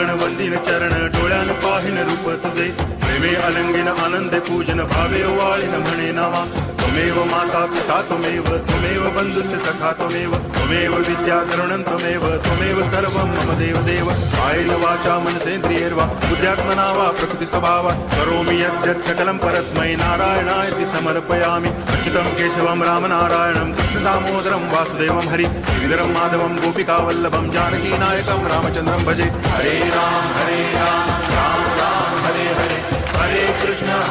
प्राण वंदिन चरण डोळ्यान पाहिन रूप तुझे प्रेमे अलंगिन आनंदे पूजन भावे वाळीन म्हणे नावा त्वमेव माता पिता त्वमेव बंधुश्च सखा त्वमेव विद्या तरुणं त्वमेव सर्वं मम देव कायेन वाचा मनसेन्द्रियैर्वा बुद्ध्यात्मना वा प्रकृति स्वभावा करोमि यद्यत् सकलं परस्मै नारायणायति समर्पयामि अच्युतं केशवं रामनारायणं कृष्णदामोदरं वासुदेवं हरि गिरिधरं माधवं गोपिकावल्लभं जानकीनायकं रामचन्द्रं भजे हरे राम राम राम हरे हरे हरे कृष्ण